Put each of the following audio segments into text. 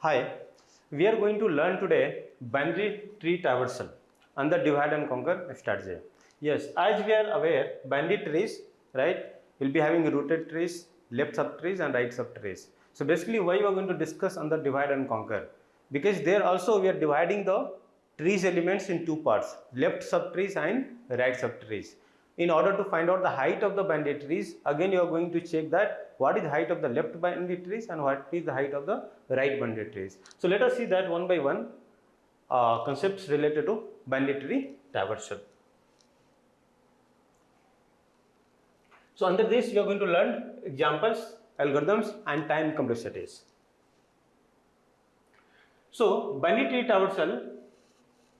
Hi, we are going to learn today binary tree traversal and the divide and conquer strategy. Yes, as we are aware, binary trees, right, will be having rooted trees, left subtrees and right subtrees. So basically, why we are going to discuss on the divide and conquer? Because there also we are dividing the trees elements in two parts, left subtrees and right subtrees. In order to find out the height of the binary trees, again you are going to check that what is the height of the left binary trees and what is the height of the right binary trees. So let us see that one by one concepts related to binary tree traversal. So under this we are going to learn examples, algorithms and time complexities. So binary tree traversal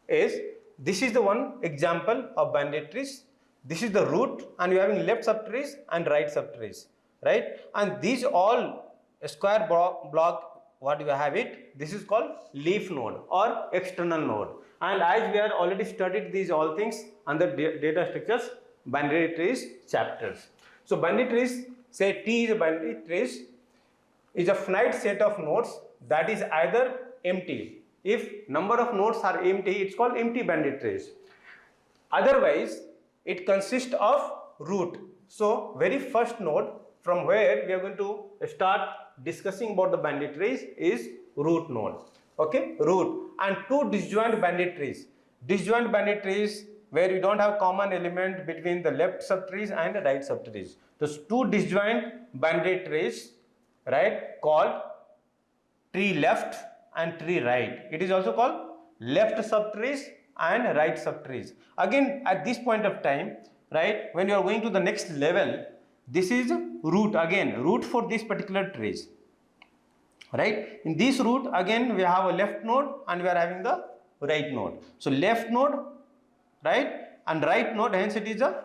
is, this is the one example of binary trees. This is the root and we are having left subtrees and right subtrees, right? And these all square block what we have it, this is called leaf node or external node. And as we are already studied these all things under data structures, binary trees chapters. So binary trees, say T is a binary trees, is a finite set of nodes that is either empty. If number of nodes are empty, it's called empty binary trees. Otherwise, it consists of root. So, very first node from where we are going to start discussing about the binary trees is root node. Okay, root. And two disjoint binary trees. Disjoint binary trees where you don't have common element between the left subtrees and the right subtrees. Those two disjoint binary trees, right, called tree left and tree right. It is also called left subtrees and right subtrees. Again, at this point of time, right, when you are going to the next level, this is root, again root for this particular trees, right? In this root, again we have a left node and we are having the right node. So left node, right, and right node, hence it is a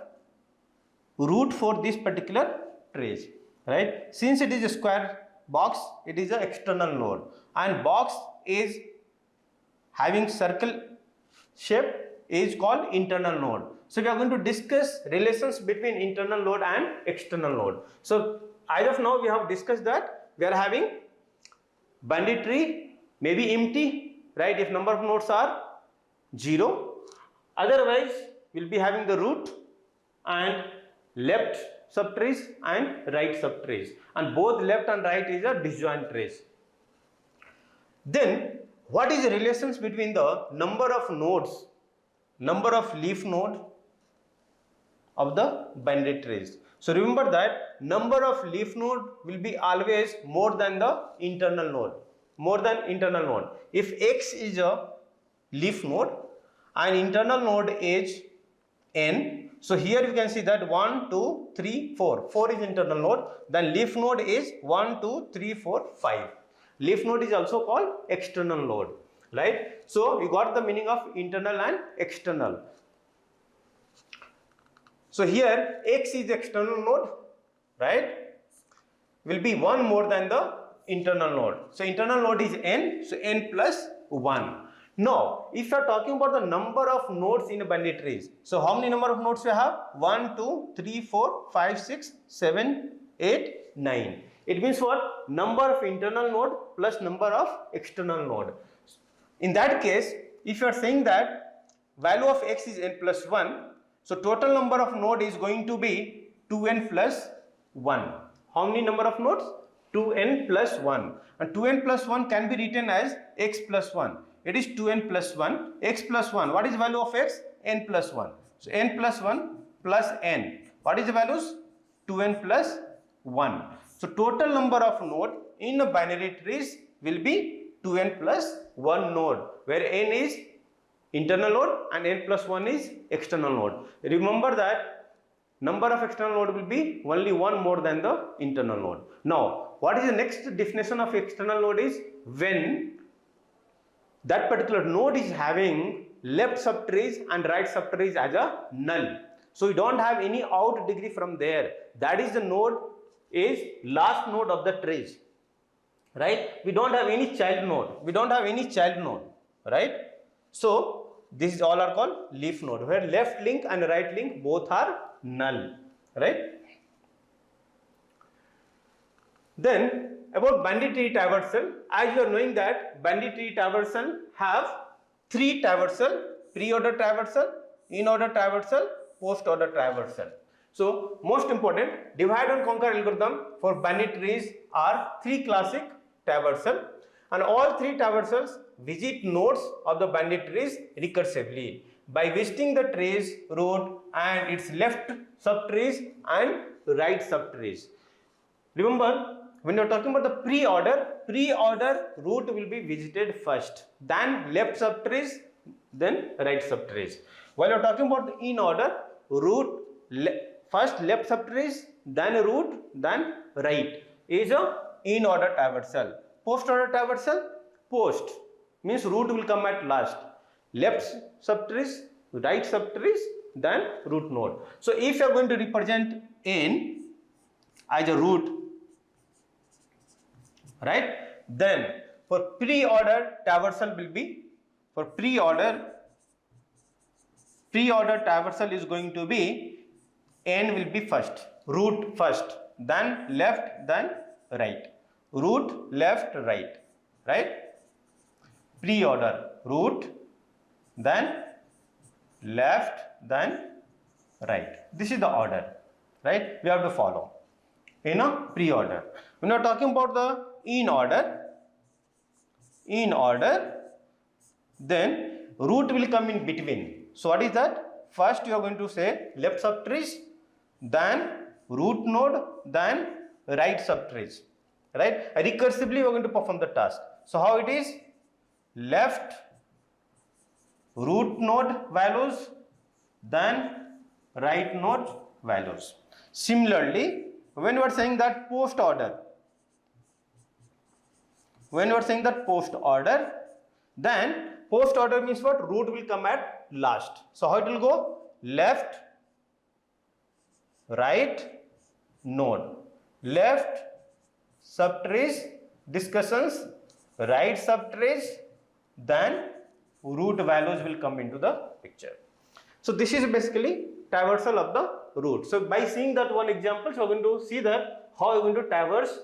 root for this particular trees, right? Since it is a square box, it is an external node, and box is having circle shape is called internal node. So we are going to discuss relations between internal node and external node. So as of now we have discussed that we are having binary tree may be empty, right, if number of nodes are 0. Otherwise we'll be having the root and left subtrees and right subtrees, and both left and right is a disjoint trees. Then what is the relations between the number of nodes, number of leaf node of the binary trees? So remember that number of leaf node will be always more than the internal node, more than internal node. If X is a leaf node and internal node is N, so here you can see that 1, 2, 3, 4. 4 is internal node. Then leaf node is 1, 2, 3, 4, 5. Leaf node is also called external node, right? So we got the meaning of internal and external. So here X is external node, right? Will be 1 more than the internal node. So internal node is N, so N plus 1. Now, if you are talking about the number of nodes in a binary trees, so how many number of nodes we have? 1, 2, 3, 4, 5, 6, 7, 8, 9. It means what? Number of internal node plus number of external node. In that case, if you are saying that value of X is N plus 1, so total number of node is going to be 2N plus 1. How many number of nodes? 2N plus 1. And 2N plus 1 can be written as X plus 1. It is 2N plus 1, X plus 1. What is the value of X? N plus 1. So N plus 1 plus N. What is the values? 2N plus 1. So total number of node in a binary trees will be 2N plus 1 node, where N is internal node and N plus 1 is external node. Remember that number of external node will be only 1 more than the internal node. Now, what is the next definition of external node is when that particular node is having left subtrees and right subtrees as a null. So we don't have any out degree from there. That is the node is last node of the trees, right? We don't have any child node. We don't have any child node, right? So this is all are called leaf node, where left link and right link both are null, right? Then about bandit tree traversal, as you are knowing that bandit tree traversal have three traversal: pre-order traversal, in-order traversal, post-order traversal. So most important, divide and conquer algorithm for bandit trees are three classic traversal, and all three traversals visit nodes of the bandit trees recursively by visiting the trees root and its left subtrees and right subtrees. Remember, when you are talking about the pre-order root will be visited first, then left subtrees, then right subtrees. While you are talking about the in-order, root first left subtrees, then root, then right is a in-order traversal. Post-order traversal, post means root will come at last. Left subtrees, right subtrees, then root node. So if you are going to represent n as a root, right, then for pre-order traversal will be, for pre-order traversal is going to be n will be first, root first, then left, then right, root, left, right, right, pre-order, root, then left, then right. This is the order, right, we have to follow in a pre-order. When we are talking about the in order, then root will come in between. So what is that? First you are going to say left subtrees, then root node, then right subtrees, right? Recursively we are going to perform the task. So how it is? Left root node values, then right node values. Similarly, when you are saying that post order, then post order means what? Root will come at last. So how it will go? Left, right node, left subtrees discussions, right subtrees, then root values will come into the picture. So this is basically traversal of the root. So by seeing that one example, so we are going to see that how we are going to traverse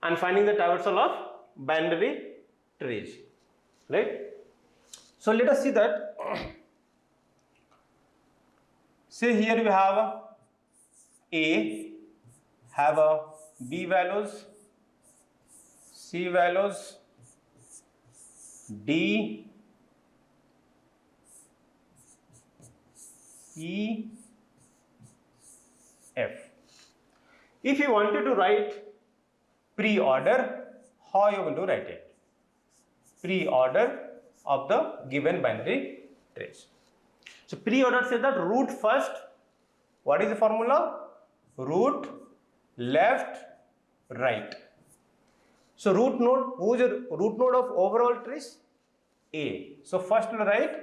and finding the traversal of binary trees, right? So let us see that. Say here we have A, have a B values, C values, D, E, F. If you wanted to write pre-order, how you are going to write it? Pre-order of the given binary trace. So pre-order says that root first. What is the formula? Root, left, right. So root node, who is the root node of overall trees? A. So first we will write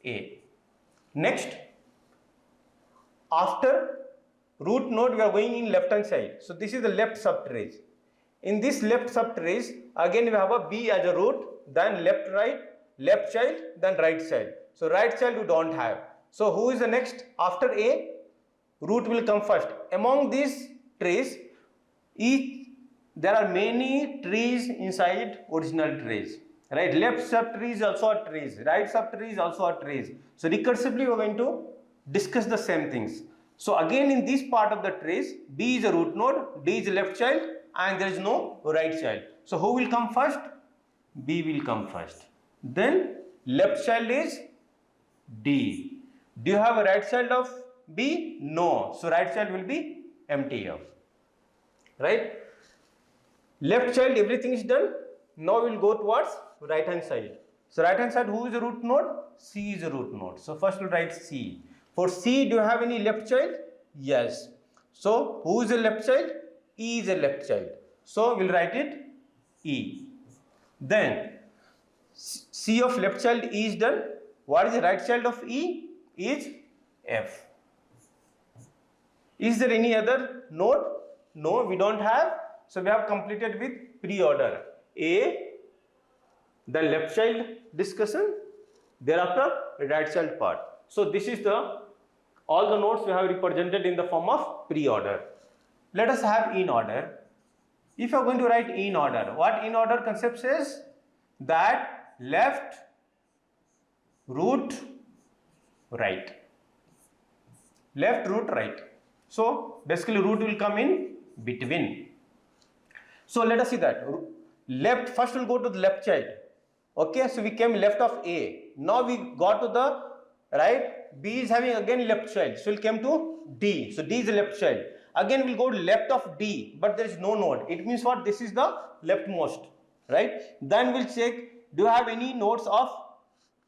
A. Next, after root node we are going in left hand side. So this is the left subtrace. In this left subtrace, again we have a B as a root, then left right, left child, then right child. So right child we don't have. So who is the next? After A, root will come first. Among these trees, there are many trees inside original trees, right? Left subtree is also a trees, right subtree is also a trees. So recursively we are going to discuss the same things. So again in this part of the trees, B is a root node, D is a left child, and there is no right child. So who will come first? B will come first. Then left child is D. Do you have a right child of B? No. So right child will be empty of, right? Left child, everything is done. Now we will go towards right hand side. So right hand side, who is the root node? C is a root node. So first we will write C. For C, do you have any left child? Yes. So who is the left child? E is a left child. So we will write it E. Then C of left child E is done. What is the right child of E? Is F. Is there any other node? No, we don't have. So we have completed with pre-order. A, the left child discussion, thereafter right child part. So this is all the nodes we have represented in the form of pre-order. Let us have in order. If you are going to write in order, what in order concept says? That left, root, right. Left, root, right. So basically root will come in between. So let us see that. Left, first we'll go to the left child. Okay, so we came left of A. Now we got to the right. B is having again left child. So we'll come to D. So D is the left child. Again we'll go to left of D, but there is no node. It means what? This is the leftmost, right? Then we'll check, do you have any nodes of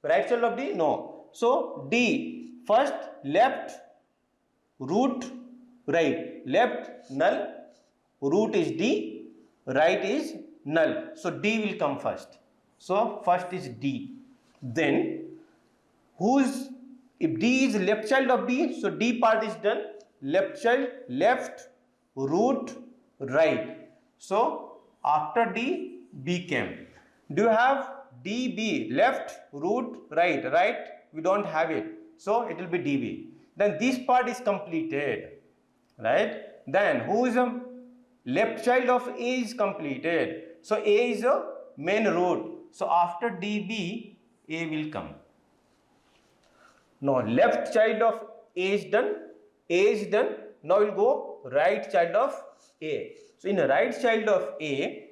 right child of D? No. So D, first left, root, right. Left null, root is D, right is null. So D will come first. So first is D. Then if D is left child of D, so D part is done. Left child, left, root, right. So after D, B came. Do you have DB, left, root, right? Right, we don't have it. So it will be DB. Then this part is completed, right? Then who is a left child of A is completed. So A is a main root. So after DB, A will come. Now left child of A is done. A is done. Now we'll go right child of A. So in the right child of A,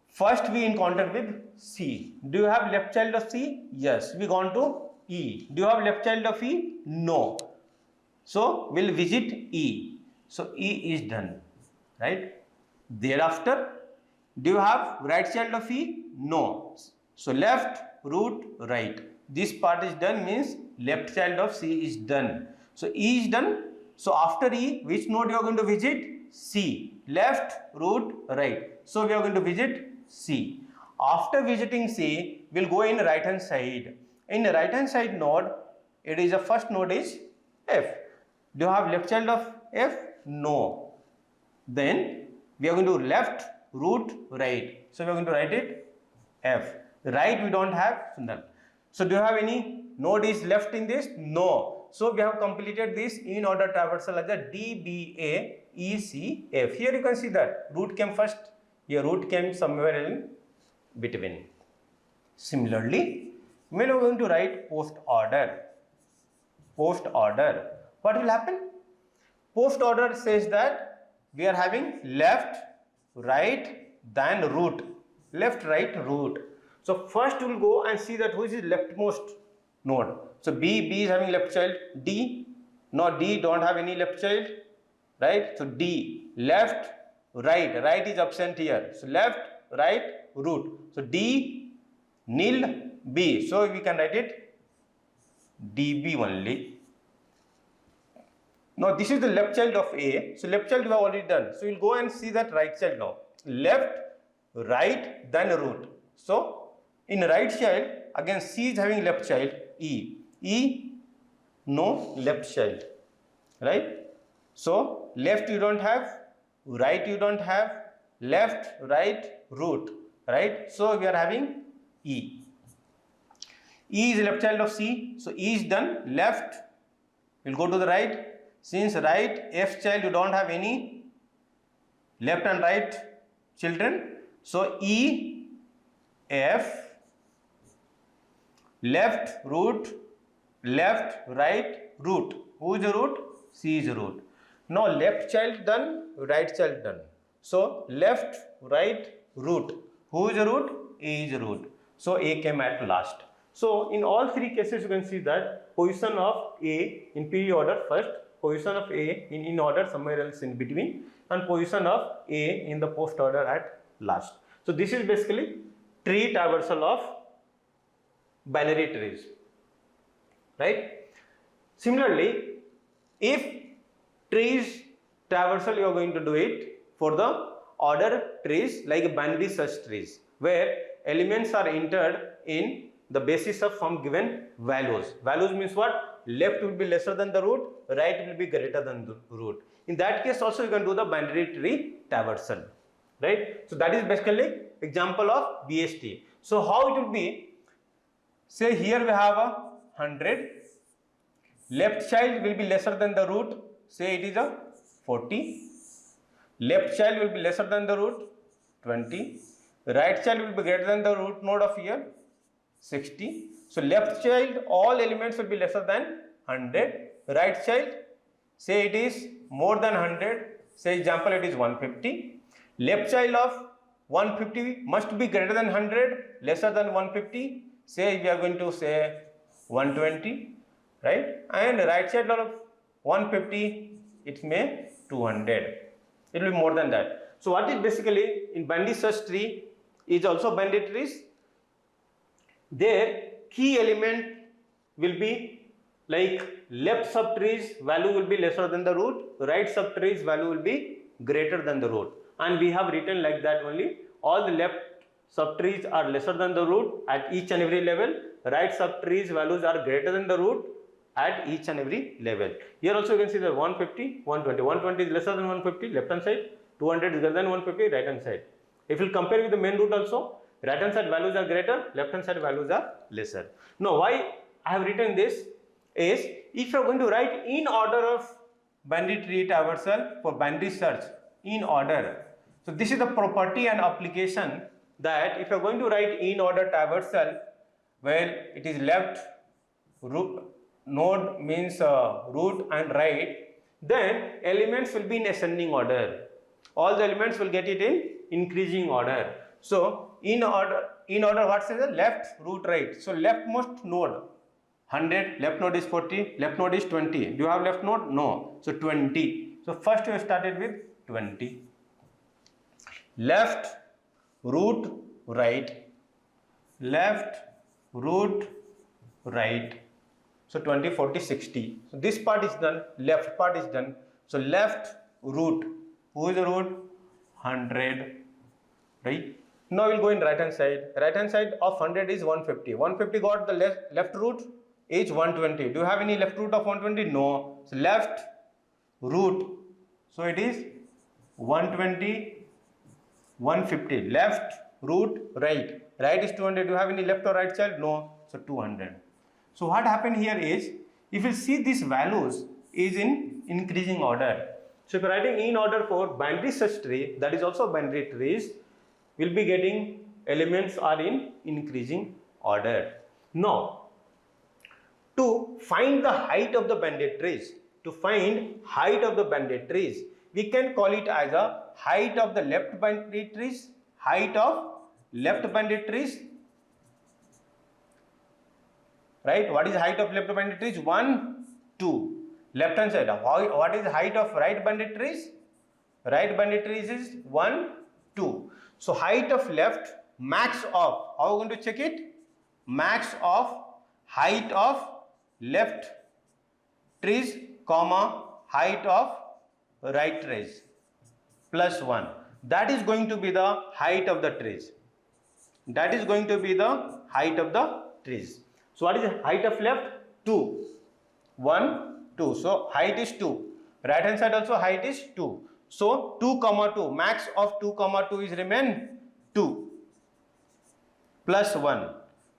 first we encounter with C. Do you have left child of C? Yes. We gone to E. Do you have left child of E? No. So we'll visit E. So E is done, right? Thereafter, do you have right child of E? No. So left, root, right. This part is done, means left child of C is done. So E is done. So after E, which node you are going to visit? C. Left, root, right. So we are going to visit C. After visiting C, we'll go in right hand side. In the right hand side node, it is the first node is F. Do you have left child of F? No. Then we are going to left, root, right. So we are going to write it F. Right we don't have, so none. So do you have any node is left in this? No. So we have completed this in order traversal as a D, B, A, E, C, F. Here you can see that root came first. Here root came somewhere in between. Similarly, when we are going to write post order, what will happen? Post order says that we are having left, right, then root. Left, right, root. So first we will go and see that who is the leftmost node. So B is having left child. D, no, D don't have any left child, right? So D, left, right is absent here. So left, right, root. So D, nil, B. So we can write it DB only. Now this is the left child of A. So left child we have already done. So we'll go and see that right child now. Left, right, then root. So in right child, again C is having left child, E. E, no left child, right? So left you don't have, right you don't have, left, right, root, right? So we are having E. E is left child of C. So E is done. Left, we'll go to the right. Since right, F child you don't have any left and right children. So E, F, left, root, left, right, root. Who is the root? C is the root. Now left child done, right child done. So left, right, root. Who is the root? A is the root. So A came at last. So in all three cases you can see that position of A in P order first, position of A in order somewhere else in between, and position of A in the post order at last. So this is basically tree traversal of binary trees, right? Similarly, if trees traversal you are going to do it for the order trees like binary search trees, where elements are entered in the basis of some given values. Values means what? Left will be lesser than the root, right will be greater than the root. In that case also you can do the binary tree traversal, right? So that is basically example of BST. So how it will be? Say here we have a 100. Left child will be lesser than the root. Say it is a 40. Left child will be lesser than the root 20. Right child will be greater than the root node of here 60. So left child, all elements will be lesser than 100. Right child, say it is more than 100. Say example it is 150. Left child of 150 must be greater than 100, lesser than 150. Say we are going to say 120, right? And right child of 150, it may 200. It will be more than that. So what is basically in binary search tree is also binary trees. Their key element will be like left subtrees value will be lesser than the root, right subtrees value will be greater than the root, and we have written like that only. All the left subtrees are lesser than the root at each and every level, right subtrees values are greater than the root at each and every level. Here also you can see that 150, 120. 120 is lesser than 150 left hand side, 200 is greater than 150 right hand side. If you compare with the main root also, right hand side values are greater, left hand side values are lesser. Now why I have written this is, if you are going to write in order of binary tree traversal for binary search in order. So this is the property and application that if you are going to write in order traversal, well it is left root node means root and right, then elements will be in ascending order. All the elements will get it in increasing order. So in order what says the left root right. So leftmost node 100, left node is 40, left node is 20. Do you have left node? No. So 20. So first you started with 20. Left root right, left root right. So 20, 40, 60. So this part is done, left part is done. So left root, who is the root? 100, right? Now we'll go in right hand side. Right hand side of 100 is 150. 150 got the left root is 120. Do you have any left root of 120? No. So left root, so it is 120, 150. Left root right. Right is 200. Do you have any left or right child? No. So 200. So what happened here is, if you see these values is in increasing order. So if you are writing in order for binary search tree, that is also binary trees, will be getting elements are in increasing order. Now, to find the height of the banded trees, we can call it as a height of the left banded trees, height of left banded trees. Right? What is height of left banded trees? 1, 2. Left hand side. What is height of right banded trees? Right banded trees is 1, 2. So height of left, max of, how are we going to check it? Max of height of left trees, comma, height of right trees plus 1. That is going to be the height of the trees. That is going to be the height of the trees. So what is the height of left? 2. 1, 2. So height is 2. Right hand side also height is 2. So 2 comma 2. Max of 2 comma 2 is remain 2 plus 1.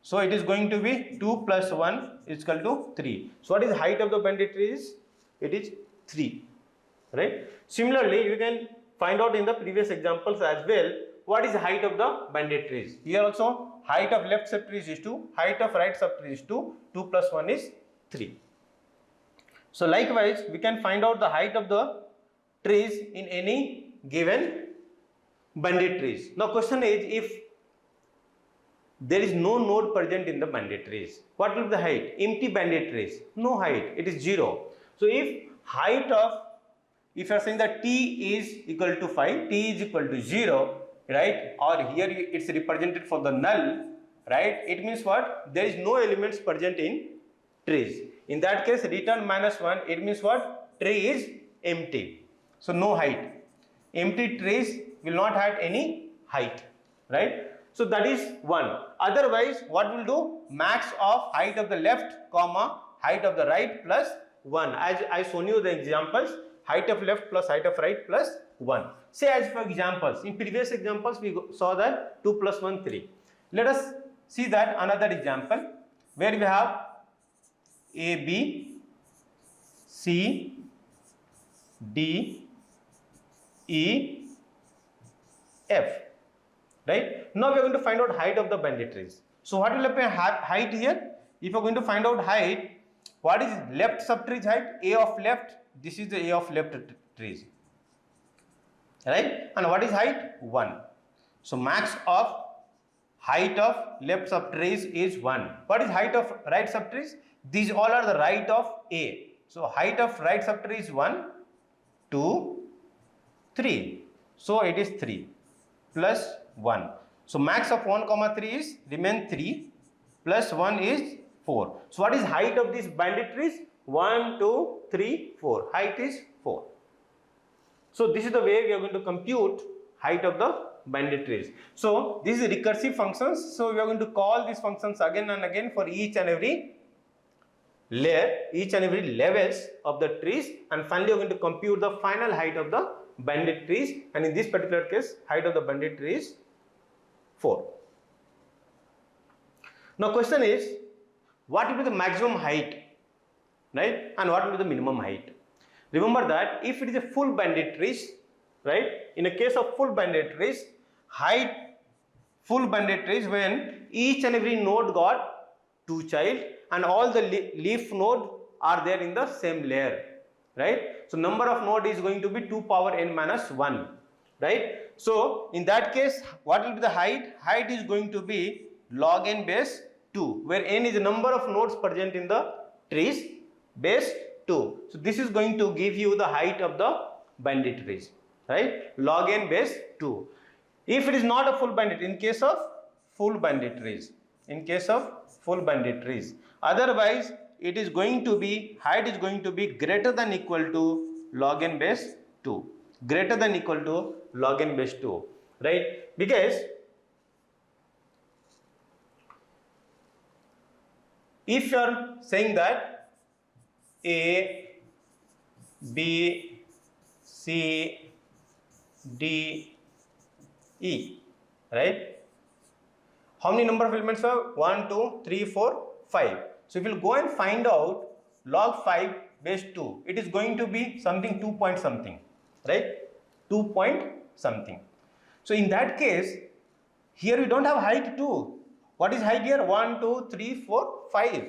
So it is going to be 2 plus 1 is equal to 3. So what is the height of the banded trees? It is 3. Right? Similarly, you can find out in the previous examples as well. What is the height of the banded trees? Here also height of left subtree is 2, height of right subtree is 2, 2 plus 1 is 3. So likewise, we can find out the height of the trees in any given banded trees. Now question is, if there is no node present in the banded trees, what will be the height? Empty banded trees, no height, it is 0. So if height of, if you are saying that t is equal to 5, t is equal to 0, right, or here it's represented for the null, right, it means what? There is no elements present in trees. In that case, return minus 1, it means what? Tree is empty. So no height. Empty trees will not have any height, right? So that is 1. Otherwise, what will do? Max of height of the left, comma, height of the right plus 1. As I shown you the examples, height of left plus height of right plus 1. Say as for examples, in previous examples we saw that 2 plus 1, 3. Let us see that another example where we have A, B, C, D, E, F, right? Now we are going to find out height of the banded trees. So what will be height here? If you are going to find out height, what is left subtree height? A of left, this is the A of left trees, right? And what is height? 1. So max of height of left subtrees is 1. What is height of right subtrees? These all are the right of A. So height of right subtree is 1, 2, 3. So it is 3 plus 1. So max of 1 comma 3 is remain 3 plus 1 is 4. So what is height of these banded trees? 1, 2, 3, 4. Height is 4. So this is the way we are going to compute height of the banded trees. So this is recursive functions. So we are going to call these functions again and again for each and every layer, each and every levels of the trees, and finally we are going to compute the final height of the banded trees, and in this particular case height of the banded tree is 4. Now question is, what will be the maximum height, right, and what will be the minimum height? Remember that if it is a full banded trees, right, in a case of full banded trees, height full banded trees when each and every node got 2 child and all the leaf node are there in the same layer, right? So number of node is going to be 2 power n minus 1, right? So in that case, what will be the height? Height is going to be log n base 2, where n is the number of nodes present in the trees, base 2. So this is going to give you the height of the banded trees, right? Log n base 2. If it is not a full banded, in case of full banded trees, otherwise it is going to be, height is going to be greater than equal to log n base 2, greater than equal to log n base 2, right? Because if you are saying that A, B, C, D, E, right? How many number of elements are? 1, 2, 3, 4, 5. So if you will go and find out log 5 base 2, it is going to be something 2 point something, right? 2 point something. So in that case, here we don't have height 2. What is height here? 1, 2, 3, 4, 5,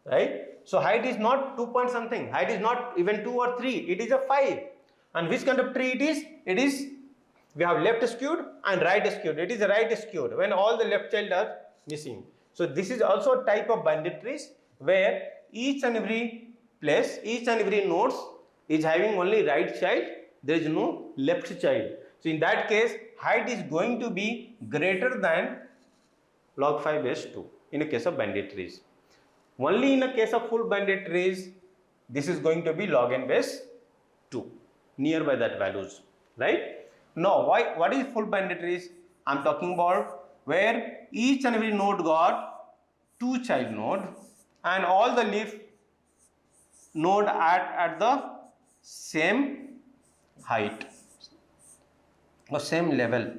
right? So height is not 2 point something. Height is not even 2 or 3. It is a 5. And which kind of tree it is? It is, we have left skewed and right skewed. It is right skewed when all the left child are missing. So this is also a type of banded trees where each and every place, each and every nodes is having only right child. There is no left child. So in that case, height is going to be greater than log 5 base 2 in a case of banded trees. Only in a case of full banded trees, this is going to be log n base 2, nearby that values, right? Now, what is full banded trees? I am talking about where each and every node got 2 child node and all the leaf node at the same height or same level.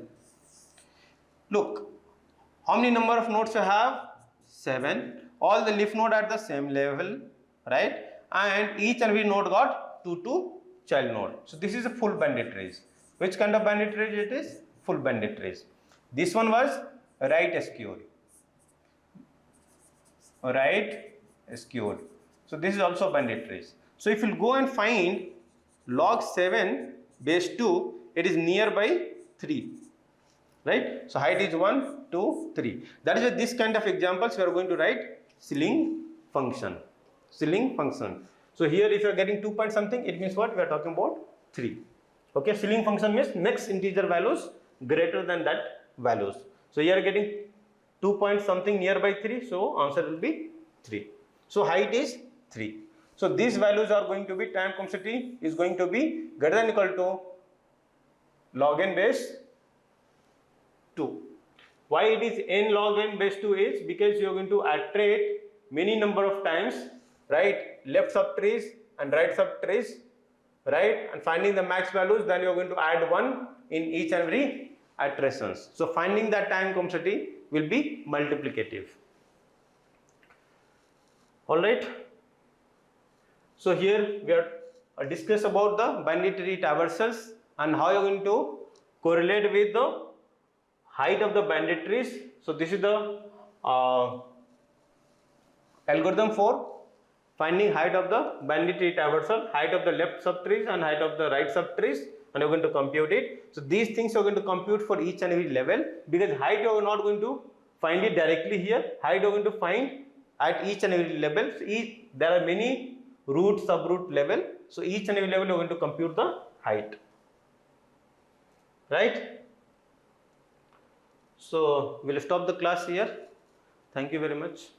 Look, how many number of nodes you have? 7. All the leaf node at the same level, right? And each and every node got 2 child node. So this is a full banded trees. Which kind of banded trees it is? Full banded trees. This one was right skewed. Right skewed. So this is also banded trees. So if you go and find log 7 base 2, it is nearby 3. Right? So height is 1, 2, 3. That is why this kind of examples we are going to write ceiling function. Ceiling function. So here if you are getting 2 point something, it means what? We are talking about 3. Okay, ceiling function means next integer values greater than that values. So you are getting 2 point something nearby 3, so answer will be 3. So height is 3. So these values are going to be, time complexity is going to be greater than equal to log n base 2. Why it is n log n base 2 is because you are going to iterate many number of times, right? Left subtrees and right subtrees, right? And finding the max values, then you are going to add 1 in each and every iterations. So finding that time complexity will be multiplicative. Alright. So here we are discuss about the binary tree traversals and how you're going to correlate with the height of the banded trees. So this is the algorithm for finding height of the banded tree traversal, height of the left subtrees and height of the right subtrees, and you're going to compute it. So these things you're going to compute for each and every level, because height you're not going to find it directly here. Height you're going to find at each and every level. So there are many root, subroot level. So each and every level you're going to compute the height. Right? So we'll stop the class here. Thank you very much.